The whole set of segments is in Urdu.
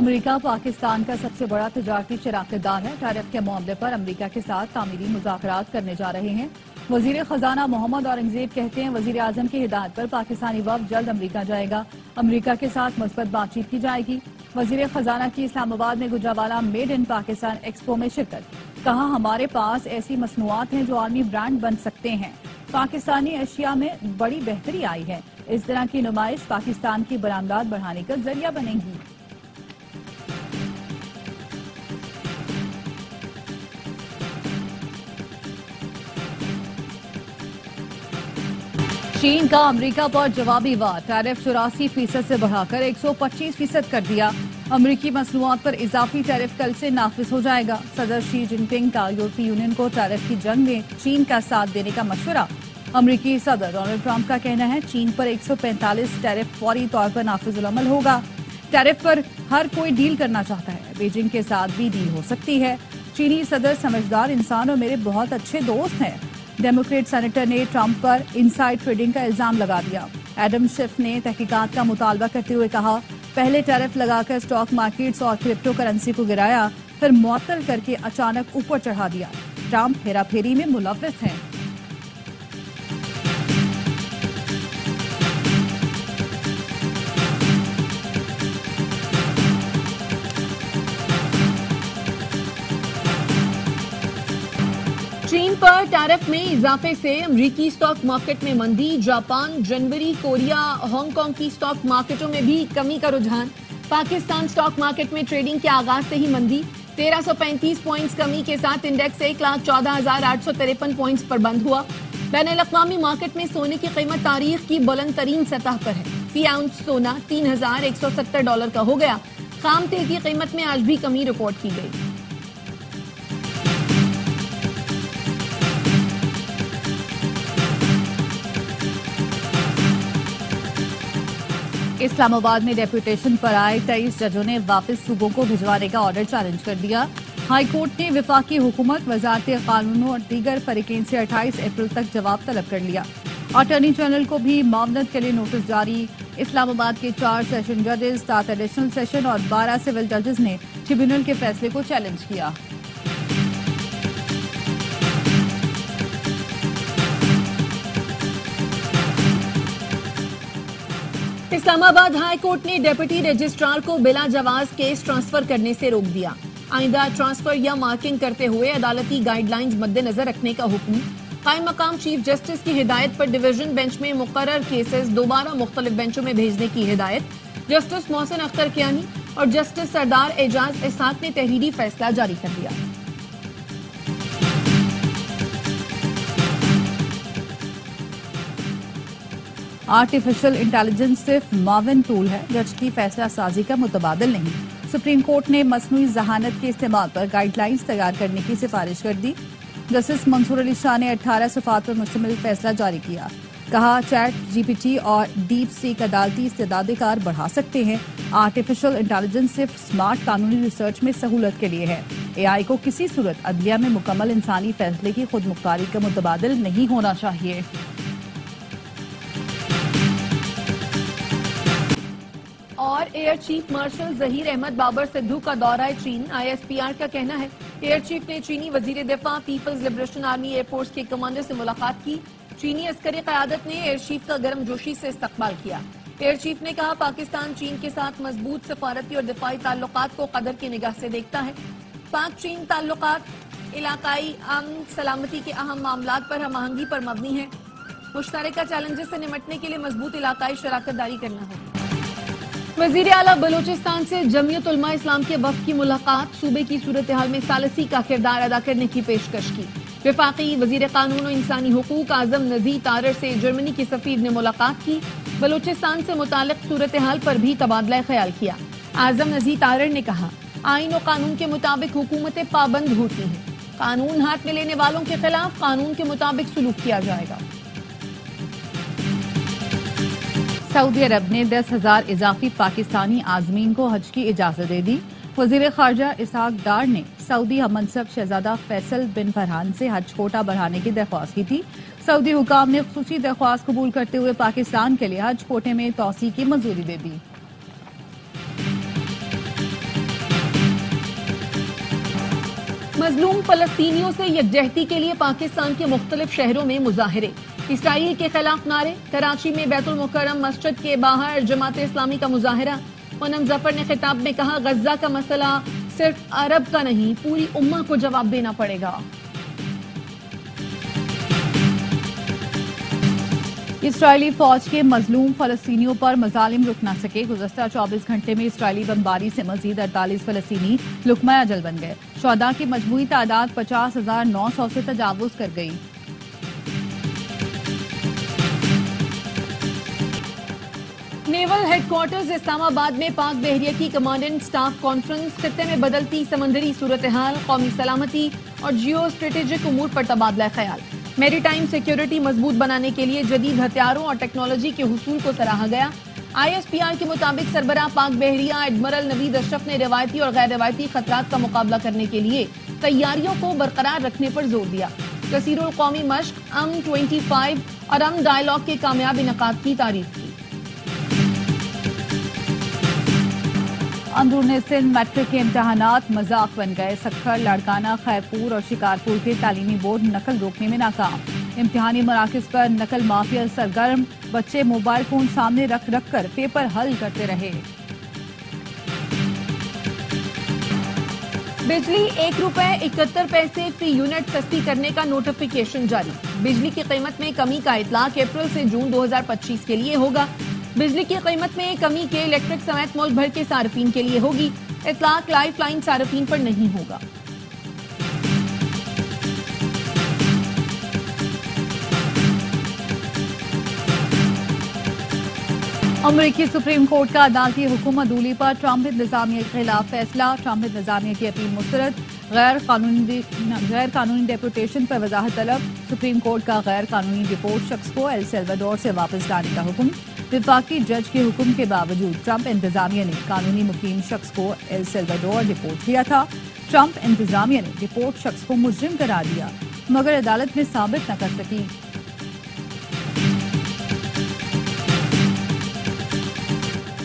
امریکہ پاکستان کا سب سے بڑا تجارتی شراکت دار ہے. ٹیرف کے معاملے پر امریکہ کے ساتھ تعمیری مذاکرات کرنے جا رہے ہیں. وزیر خزانہ محمد اورنگزیب کہتے ہیں وزیر اعظم کی ہدایت پر پاکستانی وفد جلد امریکہ جائے گا. امریکہ کے ساتھ مثبت بات چیت کی جائے گی. وزیر خزانہ کی اسلام آباد میں Gujranwala made in Pakistan expo میں شرکت. کہا ہمارے پاس ایسی مصنوعات ہیں جو عالمی برانڈ بن سکتے ہیں. پاکستانی اشیاء میں بڑی بہتری آئی ہے. اس طرح کی نمائش پاکستان کی برآمدات بڑھانے کا ذریعہ بنے گی. چین کا امریکہ پر جوابی وار. ٹیرف 84% سے بڑھا کر 125% کر دیا. امریکی مصنوعات پر اضافی ٹیرف کل سے نافذ ہو جائے گا. صدر شی جن پنگ کا یورپی یونین کو ٹیرف کی جنگ میں چین کا ساتھ دینے کا مشورہ. امریکی صدر ڈونلڈ ٹرمپ کا کہنا ہے چین پر 145 ٹیرف فوری طور پر نافذ العمل ہوگا. ٹیرف پر ہر کوئی ڈیل کرنا چاہتا ہے. بیجنگ کے ساتھ بھی ڈیل ہو سکتی ہے. چینی صدر سمجھدار انسان اور میرے بہت اچھے دوست ہیں. ڈیموکریٹ سینیٹر نے ٹرمپ پر انسائڈ ٹریڈنگ کا الزام لگا دیا. ایڈم شیف نے تحقیقات کا مطالبہ کرتے ہوئے کہا پہلے ٹیرف لگا کر اسٹاک مارکیٹس اور کرپٹو کرنسی کو گرایا پھر معطل کر کے اچانک اوپر چڑھا دیا. ٹرمپ ہیرا پھیری میں ملوث ہیں. چین پر ٹیرف میں اضافے سے امریکی اسٹاک مارکیٹ میں مندی. جاپان، جنوری، کوریا، ہانگ کانگ کی اسٹاک مارکیٹوں میں بھی کمی کا رجحان. پاکستان اسٹاک مارکیٹ میں ٹریڈنگ کے آغاز سے ہی مندی. 1335 پوائنٹس کمی کے ساتھ انڈیکس 1,14,853 پوائنٹس پر بند ہوا. بین الاقوامی مارکیٹ میں سونے کی قیمت تاریخ کی بلند ترین سطح پر ہے. فی اونس سونا $3,170 کا ہو گیا. خام تیل کی قیمت میں آج بھی کمی ریکارڈ کی گئی. اسلام آباد میں ڈیپوٹیشن پر آئے 23 ججوں نے واپس صوبوں کو بھجوانے کا آرڈر چیلنج کر دیا. ہائی کورٹ نے وفاقی حکومت، وزارت قانون اور دیگر فریقین سے 28 اپریل تک جواب طلب کر لیا. اٹارنی جنرل کو بھی معاونت کے لیے نوٹس جاری. اسلام آباد کے 4 سیشن ججز، 7 ایڈیشنل سیشن اور 12 سول ججز نے ٹریبیونل کے فیصلے کو چیلنج کیا. اسلام آباد ہائی کورٹ نے ڈیپٹی رجسٹرار کو بلا جواز کیس ٹرانسفر کرنے سے روک دیا. آئندہ ٹرانسفر یا مارکنگ کرتے ہوئے عدالتی گائیڈ لائنز مد نظر رکھنے کا حکم. قائم مقام چیف جسٹس کی ہدایت پر ڈویژن بینچ میں مقرر کیسز دوبارہ مختلف بینچوں میں بھیجنے کی ہدایت. جسٹس محسن اختر کیانی اور جسٹس سردار اعجاز اسحاق نے تحریری فیصلہ جاری کر دیا. آرٹیفیشل انٹیلیجنس صرف معاون ٹول ہے، جج کی فیصلہ سازی کا متبادل نہیں. سپریم کورٹ نے مصنوعی ذہانت کے استعمال پر گائیڈ لائنز تیار کرنے کی سفارش کر دی. جسٹس منصور علی شاہ نے 18 صفحات پر مشتمل فیصلہ جاری کیا. کہا چیٹ جی پی ٹی اور ڈیپ سیک عدالتی استعداد کار بڑھا سکتے ہیں. آرٹیفیشل انٹیلیجنس صرف سمارٹ قانونی ریسرچ میں سہولت کے لیے ہے. اے آئی کو کسی صورت عدلیہ میں مکمل انسانی فیصلے کی خود مختاری کا متبادل نہیں ہونا چاہیے. اور air chief marshal Zaheer Ahmed Babar Sidhu کا دورہ چین. آئی ایس پی آر کا کہنا ہے ایئر چیف نے چینی وزیر دفاع Peoples liberation army air force کے کمانڈر سے ملاقات کی. چینی عسکری قیادت نے ایئر چیف کا گرم جوشی سے استقبال کیا. ایئر چیف نے کہا پاکستان چین کے ساتھ مضبوط سفارتی اور دفاعی تعلقات کو قدر کی نگاہ سے دیکھتا ہے. پاک چین تعلقات علاقائی امن سلامتی کے اہم معاملات پر ہم آہنگی پر مبنی ہیں. مشترکہ چیلنجز سے نمٹنے کے لیے مضبوط علاقائی شراکت داری کرنا ہوگی. وزیر اعلیٰ بلوچستان سے جمعیت علماء اسلام کے وفد کی ملاقات. صوبے کی صورتحال میں ثالثی کا کردار ادا کرنے کی پیشکش کی. وفاقی وزیر قانون و انسانی حقوق اعظم نذیر تارڑ سے جرمنی کے سفیر نے ملاقات کی. بلوچستان سے متعلق صورتحال پر بھی تبادلہ خیال کیا. اعظم نذیر تارڑ نے کہا آئین و قانون کے مطابق حکومتیں پابند ہوتی ہیں. قانون ہاتھ میں لینے والوں کے خلاف قانون کے مطابق سلوک کیا جائے گا. سعودی عرب نے 10,000 اضافی پاکستانی عازمین کو حج کی اجازت دے دی. وزیر خارجہ اسحاق ڈار نے سعودی ہم منصب شہزادہ فیصل بن فرحان سے حج کوٹہ بڑھانے کی درخواست کی تھی. سعودی حکام نے خصوصی درخواست قبول کرتے ہوئے پاکستان کے لیے حج کوٹے میں توسیع کی منظوری دے دی. مظلوم فلسطینیوں سے یکجہتی کے لیے پاکستان کے مختلف شہروں میں مظاہرے، اسرائیل کے خلاف نعرے، کراچی میں بیت المکرم مسجد کے باہر جماعت اسلامی کا مظاہرہ۔ پونم ظفر نے خطاب میں کہا غزہ کا مسئلہ صرف عرب کا نہیں، پوری امہ کو جواب دینا پڑے گا۔ اسرائیلی فوج کے مظلوم فلسطینیوں پر مظالم رک نہ سکے۔ گزشتہ 24 گھنٹے میں اسرائیلی بمباری سے مزید 48 فلسطینی لقمہ اجل بن گئے۔ شہداء کی مجموعی تعداد 50,900 سے تجاوز کر گئی۔ نیول ہیڈ کوارٹرز اسلام آباد میں پاک بحریہ کی کمانڈنٹ سٹاف کانفرنس، خطے میں بدلتی سمندری صورتحال، قومی سلامتی اور جیو اسٹریٹجک امور پر تبادلہ خیال۔ میری ٹائم سیکیورٹی مضبوط بنانے کے لیے جدید ہتھیاروں اور ٹیکنالوجی کے حصول کو سراہا گیا۔ ISPR کے مطابق سربراہ پاک بحریہ ایڈمرل نوید اشرف نے روایتی اور غیر روایتی خطرات کا مقابلہ کرنے کے لیے تیاریوں کو برقرار رکھنے پر زور دیا۔ کثیر القومی مشق M25 اور ڈائیلاگ کے کامیاب انعقاد کی تعریف کی۔ اندرون سندھ میٹرک کے امتحانات مذاق بن گئے۔ سکھر، لاڑکانہ، خیرپور اور شکارپور کے تعلیمی بورڈ نقل روکنے میں ناکام۔ امتحانی مراکز پر نقل مافیا سرگرم، بچے موبائل فون سامنے رکھ رکھ کر پیپر حل کرتے رہے۔ بجلی 1 روپے 71 پیسے فی یونٹ سستی کرنے کا نوٹیفیکیشن جاری۔ بجلی کی قیمت میں کمی کا اطلاق اپریل سے جون 2025 کے لیے ہوگا۔ بجلی کی قیمت میں کمی کے الیکٹرک سمیت ملک بھر کے صارفین کے لیے ہوگی۔ اطلاق لائف لائن صارفین پر نہیں ہوگا۔ امریکی سپریم کورٹ کا عدالتی حکم عدولی پر ٹرمپ انتظامیہ کے خلاف فیصلہ۔ ٹرمپ انتظامیہ کی اپیل مسترد۔ غیر قانونی ڈیپوٹیشن پر وضاحت طلب۔ سپریم کورٹ کا غیر قانونی ڈپورٹ شخص کو ایل سیلواڈور سے واپس لانے کا حکم۔ وفاقی جج کے حکم کے باوجود ٹرمپ انتظامیہ نے قانونی مقیم شخص کو ایل سیلواڈور ڈپورٹ کیا تھا۔ ٹرمپ انتظامیہ نے ڈپورٹ شخص کو مجرم قرار دیا مگر عدالت میں ثابت نہ کر سکی۔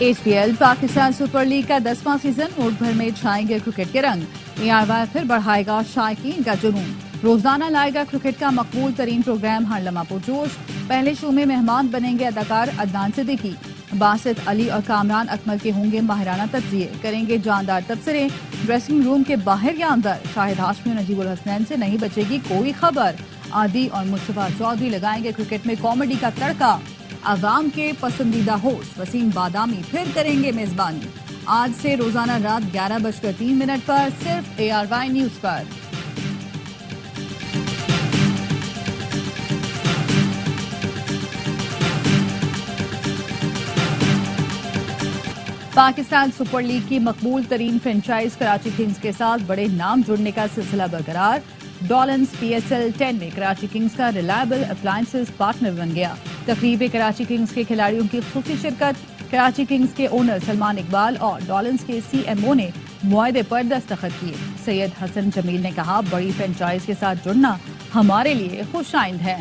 HPL پاکستان سپر لیگ کا 10واں سیزن، ملک بھر میں چھائیں گے کرکٹ کے رنگ۔ ARY پھر بڑھائے گا شائقین کا جنون، روزانہ لائے گا کرکٹ کا مقبول ترین پروگرام ہر لمحہ پرجوش۔ پہلے شو میں مہمان بنیں گے اداکار عدنان صدیقی، باسط علی اور کامران اکمل کے ہوں گے ماہرانہ تجزیے، کریں گے جاندار تبصرے ڈریسنگ روم کے باہر یا اندر۔ شاہد ہاشمی اور نجیب الحسنین سے نہیں بچے گی کوئی خبر، عادی اور مصطفیٰ چودھری لگائیں گے کرکٹ میں کامیڈی کا تڑکا۔ عوام کے پسندیدہ ہوسٹ وسیم بادامی پھر کریں گے میزبانی، آج سے روزانہ رات 11:03 پر صرف ARY نیوز پر۔ پاکستان سپر لیگ کی مقبول ترین فرنچائز کراچی کنگز کے ساتھ بڑے نام جڑنے کا سلسلہ برقرار۔ ڈولنز PSL 10 میں کراچی کنگز کا ریلائبل اپلائنسز پارٹنر بن گیا۔ تقریب کراچی کنگز کے کھلاڑیوں کی خصوصی شرکت، کراچی کنگز کے اونر سلمان اقبال اور ڈولنز کے CMO نے معاہدے پر دستخط کیے۔ سید حسن جمیل نے کہا بڑی فرنچائز کے ساتھ جڑنا ہمارے لیے خوش آئند ہے۔